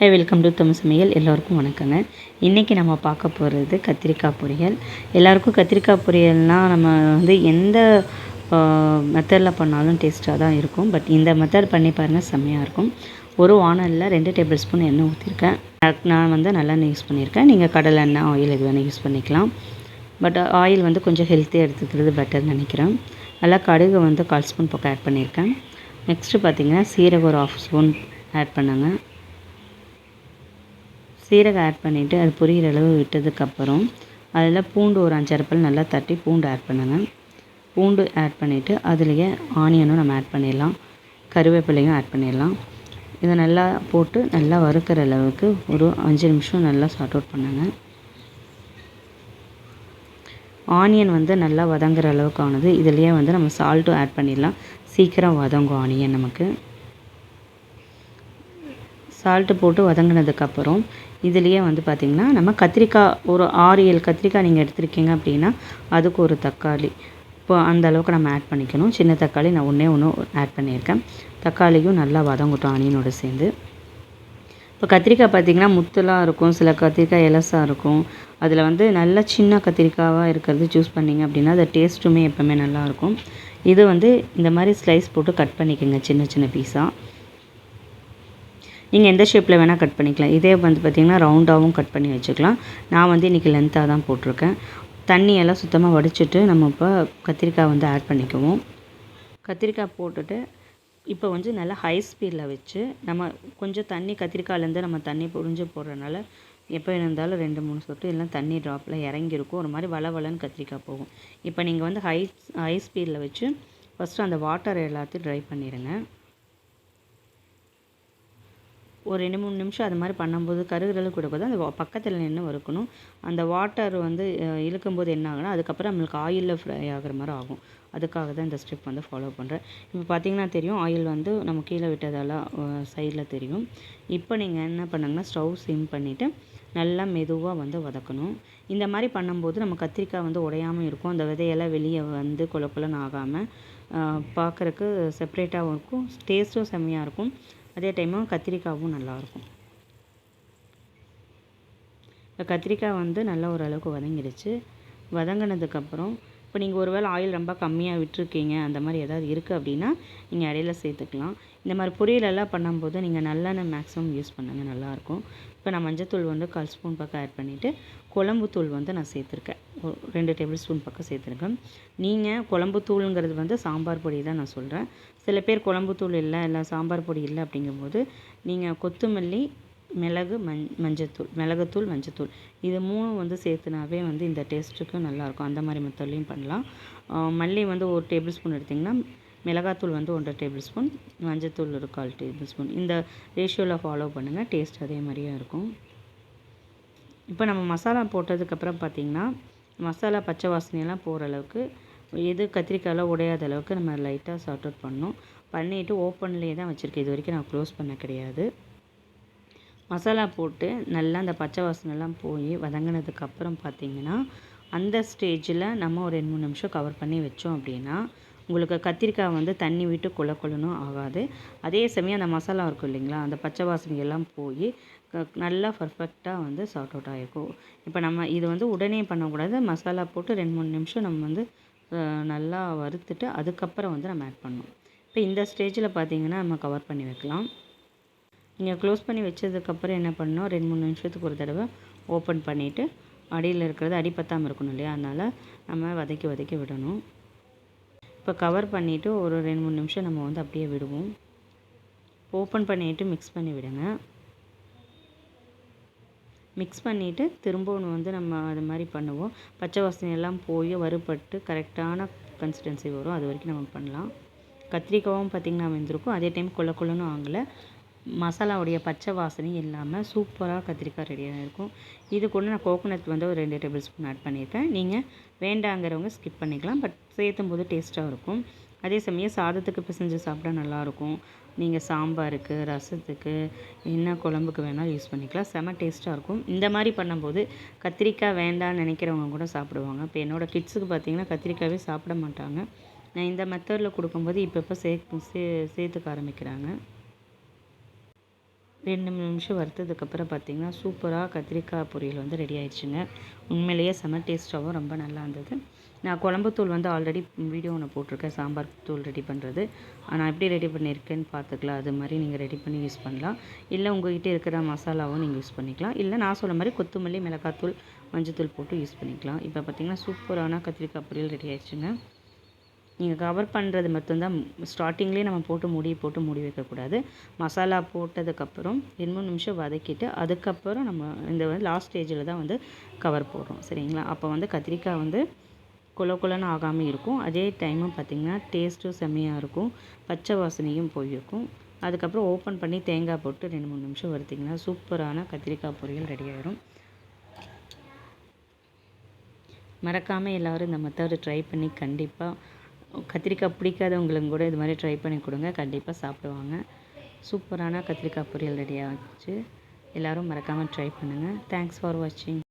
High, welcome to Tamil சமையல். எல்லோருக்கும் வணக்கங்க. இன்றைக்கி நம்ம பார்க்க போகிறது கத்திரிக்காய் பொரியல். எல்லாருக்கும் கத்திரிக்காய் பொரியல்னால் நம்ம வந்து எந்த மெத்தடில் பண்ணாலும் டேஸ்ட்டாக தான் இருக்கும். பட் இந்த மெத்தட் பண்ணி பாருங்கள், செம்மையாக இருக்கும். ஒரு வானலில் 2 டேபிள் ஸ்பூன் எண்ணெய் ஊற்றிருக்கேன். நான் வந்து நல்லெண்ணெய் யூஸ் பண்ணியிருக்கேன். நீங்கள் கடலை எண்ணெய், ஆயில் எது வேணால் யூஸ் பண்ணிக்கலாம். பட் ஆயில் வந்து கொஞ்சம் ஹெல்த்தியாக எடுத்துக்கிறது பெட்டர்னு நினைக்கிறேன். நல்லா கடுகு வந்து 1/4 ஸ்பூன் பக்கம் ஆட் பண்ணியிருக்கேன். நெக்ஸ்ட்டு பார்த்திங்கன்னா சீரகம் ஒரு 1/2 ஸ்பூன் ஆட் பண்ணுங்க. சீரகம் ஆட் பண்ணிவிட்டு அது பொரியிற அளவு விட்டதுக்கப்புறம் அதில் பூண்டு ஒரு 5 பல் நல்லா தட்டி பூண்டு ஆட் பண்ணுங்கள். பூண்டு ஆட் பண்ணிவிட்டு அதுலேயே ஆனியனும் நம்ம ஆட் பண்ணிடலாம், கருவேப்பிலையும் ஆட் பண்ணிடலாம். இதை நல்லா போட்டு நல்லா வறுக்கிற அளவுக்கு ஒரு 5 நிமிஷம் நல்லா சார்ட் அவுட் பண்ணுங்க. ஆனியன் வந்து நல்லா வதங்குற அளவுக்கு ஆனது. இதுலேயே வந்து நம்ம சால்ட்டும் ஆட் பண்ணிடலாம். சீக்கிரம் வதங்கும் ஆனியன் நமக்கு. சால்ட்டு போட்டு வதங்கினதுக்கப்புறம் இதுலேயே வந்து பார்த்திங்கன்னா நம்ம கத்திரிக்காய் ஒரு 6-7 கத்திரிக்காய் நீங்கள் எடுத்துருக்கீங்க அப்படின்னா அதுக்கு ஒரு தக்காளி இப்போ அந்த அளவுக்கு நம்ம ஆட் பண்ணிக்கணும். சின்ன தக்காளி நான் ஒன்றே ஆட் பண்ணியிருக்கேன். தக்காளியும் நல்லா வதங்கட்டும் ஆனியனோடு சேர்ந்து. இப்போ கத்திரிக்காய் பார்த்திங்கன்னா முத்துலாம் இருக்கும், சில கத்திரிக்காய் எலசாக இருக்கும். அதில் வந்து நல்ல சின்ன கத்திரிக்காவாக இருக்கிறது சூஸ் பண்ணிங்க அப்படின்னா அது டேஸ்ட்டுமே எப்போவுமே நல்லாயிருக்கும். இது வந்து இந்த மாதிரி ஸ்லைஸ் போட்டு கட் பண்ணிக்கோங்க சின்ன சின்ன பீஸாக. நீங்கள் எந்த ஷேப்பில் வேணால் கட் பண்ணிக்கலாம். இதே வந்து பார்த்திங்கன்னா ரவுண்டாகவும் கட் பண்ணி வச்சுக்கலாம். நான் வந்து இன்றைக்கி லென்த்தாக தான் போட்டிருக்கேன். தண்ணியெல்லாம் சுத்தமாக வடிச்சிட்டு நம்ம இப்போ கத்திரிக்காய் வந்து ஆட் பண்ணிக்குவோம். கத்திரிக்காய் போட்டுட்டு இப்போ வந்து நல்லா ஹை ஸ்பீடில் வச்சு நம்ம கொஞ்சம் தண்ணி கத்திரிக்காயிலேருந்து நம்ம தண்ணி புரிஞ்சு போடுறதுனால எப்போ இருந்தாலும் 2-3 சொட்டு எல்லாம் தண்ணி ட்ராப்பில் இறங்கியிருக்கும். ஒரு மாதிரி வளவலன்னு கத்திரிக்காய் போகும். இப்போ நீங்கள் வந்து ஹை ஸ்பீடில் வச்சு ஃபஸ்ட்டு அந்த வாட்டர் எல்லாத்தையும் ட்ரை பண்ணிடுங்க. ஒரு 2-3 நிமிஷம் அது மாதிரி பண்ணும்போது கருகிறளவுக்கு விடக்கூடாது. அந்த பக்கத்தில் நின்று வறுக்கணும். அந்த வாட்டர் வந்து இழுக்கும்போது என்ன ஆகுனா அதுக்கப்புறம் நம்மளுக்கு ஆயிலில் ஃப்ரை ஆகிற மாதிரி ஆகும். அதுக்காக தான் இந்த ஸ்டெப் வந்து ஃபாலோ பண்ணுறேன். இப்போ பார்த்திங்கன்னா தெரியும், ஆயில் வந்து நம்ம கீழே விட்டதெல்லாம் சைடில் தெரியும். இப்போ நீங்கள் என்ன பண்ணுங்கன்னா ஸ்டவ் சிம் பண்ணிவிட்டு நல்லா மெதுவாக வந்து வதக்கணும். இந்த மாதிரி பண்ணும்போது நம்ம கத்திரிக்காய் வந்து உடையாமல் இருக்கும். அந்த விதையெல்லாம் வெளியே வந்து கொலன்னு ஆகாமல் பார்க்குறக்கு செப்ரேட்டாகவும் இருக்கும். டேஸ்ட்டும் செம்மையாக இருக்கும். அதே டைமும் கத்திரிக்காயும் நல்லாயிருக்கும். இப்போ கத்திரிக்காய் வந்து நல்லா ஓரளவுக்கு வதங்கிடுச்சு. வதங்கினதுக்கப்புறம் இப்போ நீங்கள் ஒரு வேளை ஆயில் ரொம்ப கம்மியாக விட்டுருக்கீங்க, அந்த மாதிரி ஏதாவது இருக்குது அப்படின்னா நீங்கள் இடையில சேர்த்துக்கலாம். இந்த மாதிரி பொரியலெல்லாம் பண்ணும்போது நீங்கள் நல்லெண்ணெய் மேக்ஸிமம் யூஸ் பண்ணுங்கள், நல்லாயிருக்கும். இப்போ நான் மஞ்சத்தூள் வந்து 1/4 ஸ்பூன் பக்கம் ஆட் பண்ணிவிட்டு குழம்புத்தூள் வந்து நான் சேர்த்துருக்கேன். 2 டேபிள் ஸ்பூன் பக்கம் சேர்த்துருக்கேன். நீங்கள் குழம்புத்தூளுங்கிறது வந்து சாம்பார் பொடி தான் நான் சொல்கிறேன். சில பேர் குழம்புத்தூள் இல்லை சாம்பார் பொடி இல்லை அப்படிங்கும்போது நீங்கள் கொத்தமல்லி, மிளகு, மிளகுத்தூள், மஞ்சத்தூள் இது 3 வந்து சேர்த்துனாவே வந்து இந்த டேஸ்ட்டுக்கு நல்லாயிருக்கும். அந்த மாதிரி மெத்தட்லையும் பண்ணலாம். மல்லி வந்து 1 டேபிள் ஸ்பூன் எடுத்திங்கன்னா மிளகாத்தூள் வந்து 1 டேபிள் ஸ்பூன், மஞ்சத்தூள் ஒரு 1/4 டேபிள் ஸ்பூன். இந்த ரேஷியோவில் ஃபாலோ பண்ணுங்கள். டேஸ்ட் அதே மாதிரியே இருக்கும். இப்போ நம்ம மசாலா போட்டதுக்கப்புறம் பார்த்திங்கன்னா மசாலா பச்சை வாசனையெல்லாம் போகிற அளவுக்கு எது கத்திரிக்காயெல்லாம் உடையாத அளவுக்கு நம்ம லைட்டாக சார்ட் அவுட் பண்ணிவிட்டு ஓப்பன்லேயே தான் வச்சுருக்கேன். இது வரைக்கும் நான் க்ளோஸ் பண்ண கிடையாது. மசாலா போட்டு நல்லா அந்த பச்சை வாசனைலாம் போய் வதங்கினதுக்கப்புறம் பார்த்திங்கன்னா அந்த ஸ்டேஜில் நம்ம ஒரு 2-3 நிமிஷம் கவர் பண்ணி வச்சோம் அப்படின்னா உங்களுக்கு கத்திரிக்காய் வந்து தண்ணி விட்டு கொலணும் ஆகாது. அதே சமயம் அந்த மசாலா இருக்கும் இல்லைங்களா, அந்த பச்சை வாசனையெல்லாம் போய் நல்லா பர்ஃபெக்டாக வந்து சார்ட் அவுட் ஆகிருக்கும். இப்போ நம்ம இது வந்து உடனே பண்ணக்கூடாது. மசாலா போட்டு 2-3 நிமிஷம் நம்ம வந்து நல்லா வறுத்துட்டு அதுக்கப்புறம் வந்து நம்ம ஆட் பண்ணணும். இப்போ இந்த ஸ்டேஜில் பார்த்திங்கன்னா நம்ம கவர் பண்ணி வைக்கலாம். நீங்கள் க்ளோஸ் பண்ணி வச்சதுக்கப்புறம் என்ன பண்ணணும், 2-3 நிமிஷத்துக்கு ஒரு தடவை ஓப்பன் பண்ணிவிட்டு அடியில் இருக்கிறது அடி பத்தாமல் இருக்கணும் இல்லையா, அதனால் நம்ம வதக்கி விடணும். இப்போ கவர் பண்ணிவிட்டு ஒரு 2-3 நிமிஷம் நம்ம வந்து அப்படியே விடுவோம். ஓப்பன் பண்ணிவிட்டு மிக்ஸ் பண்ணி விடுங்க. மிக்ஸ் பண்ணிவிட்டு திரும்பவும் வந்து நம்ம அது மாதிரி பண்ணுவோம். பச்சை வாசனையெல்லாம் போய் வறுபட்டு கரெக்டான கன்சிஸ்டன்சி வரும். அது வரைக்கும் நம்ம பண்ணலாம். கத்திரிக்காயும் பார்த்திங்கன்னா வெந்திருக்கும். அதே டைம் கொலன்னு ஆகலை. மசாலாவுடைய பச்சை வாசனை இல்லாமல் சூப்பராக கத்திரிக்காய் ரெடியாக இருக்கும். இது கூட நான் கோகோனட் வந்து ஒரு 2 டேபிள் ஸ்பூன் ஆட் பண்ணியிருக்கேன். நீங்கள் வேண்டாங்கிறவங்க ஸ்கிப் பண்ணிக்கலாம். பட் சேர்த்தும் போது டேஸ்ட்டாக இருக்கும். அதே சமயம் சாதத்துக்கு பிசைஞ்சு சாப்பிட்டா நல்லாயிருக்கும். நீங்கள் சாம்பாருக்கு, ரசத்துக்கு, என்ன குழம்புக்கு வேணாலும் யூஸ் பண்ணிக்கலாம். செம டேஸ்ட்டாக இருக்கும். இந்த மாதிரி பண்ணும்போது கத்திரிக்காய் வேண்டான்னு நினைக்கிறவங்க கூட சாப்பிடுவாங்க. இப்போ என்னோடய கிட்ஸுக்கு பார்த்திங்கன்னா கத்திரிக்காயே சாப்பிட மாட்டாங்க. நான் இந்த மெத்தடில் கொடுக்கும்போது இப்போ சேர்த்துக்க ஆரம்பிக்கிறாங்க. 2 நிமிஷம் வறுத்ததுக்கப்புறம் பார்த்திங்கன்னா சூப்பராக கத்திரிக்காய் பொரியல் வந்து ரெடி ஆயிடுச்சுங்க. உண்மையிலேயே செம்ம டேஸ்ட்டாகவும் ரொம்ப நல்லா இருந்தது. நான் குழம்புத்தூள் வந்து ஆல்ரெடி வீடியோ ஒன்று போட்டிருக்கேன், சாம்பார் தூள் ரெடி பண்ணுறது. நான் எப்படி ரெடி பண்ணியிருக்கேன்னு பார்த்துக்கலாம். அது மாதிரி நீங்கள் ரெடி பண்ணி யூஸ் பண்ணலாம். இல்லை உங்கள்கிட்ட இருக்கிற மசாலாவும் நீங்கள் யூஸ் பண்ணிக்கலாம். இல்லை நான் சொன்ன மாதிரி கொத்தமல்லி, மிளகாத்தூள், மஞ்சத்தூள் போட்டு யூஸ் பண்ணிக்கலாம். இப்போ பார்த்திங்கன்னா சூப்பரான கத்திரிக்காய் பொரியல் ரெடி ஆயிடுச்சுங்க. நீங்கள் கவர் பண்ணுறது மட்டும்தான் ஸ்டார்டிங்லேயே நம்ம போட்டு மூடி வைக்கக்கூடாது. மசாலா போட்டதுக்கப்புறம் 2-3 நிமிஷம் வதக்கிட்டு அதுக்கப்புறம் நம்ம இந்த வந்து லாஸ்ட் ஸ்டேஜில் தான் வந்து கவர் போடுறோம், சரிங்களா? அப்போ வந்து கத்திரிக்காய் வந்து கொலன்னு ஆகாமல் இருக்கும். அதே டைமும் பார்த்திங்கன்னா டேஸ்ட்டும் செம்மையாக இருக்கும், பச்சை வாசனையும் போயிருக்கும். அதுக்கப்புறம் ஓப்பன் பண்ணி தேங்காய் போட்டு 2-3 நிமிஷம் வறுத்திங்கன்னா சூப்பரான கத்திரிக்காய் பொரியல் ரெடி ஆகிடும். மறக்காமல் எல்லோரும் இந்த மெத்தடு ட்ரை பண்ணி கண்டிப்பாக கத்திரிக்காய் பிடிக்காதவங்களுக்கு கூட இது மாதிரி ட்ரை பண்ணி கொடுங்க, கண்டிப்பாக சாப்பிடுவாங்க. சூப்பரான கத்திரிக்காய் பொரியல் ரெடி ஆச்சு. எல்லோரும் மறக்காமல் ட்ரை பண்ணுங்கள். தேங்க்ஸ் ஃபார் வாட்சிங்.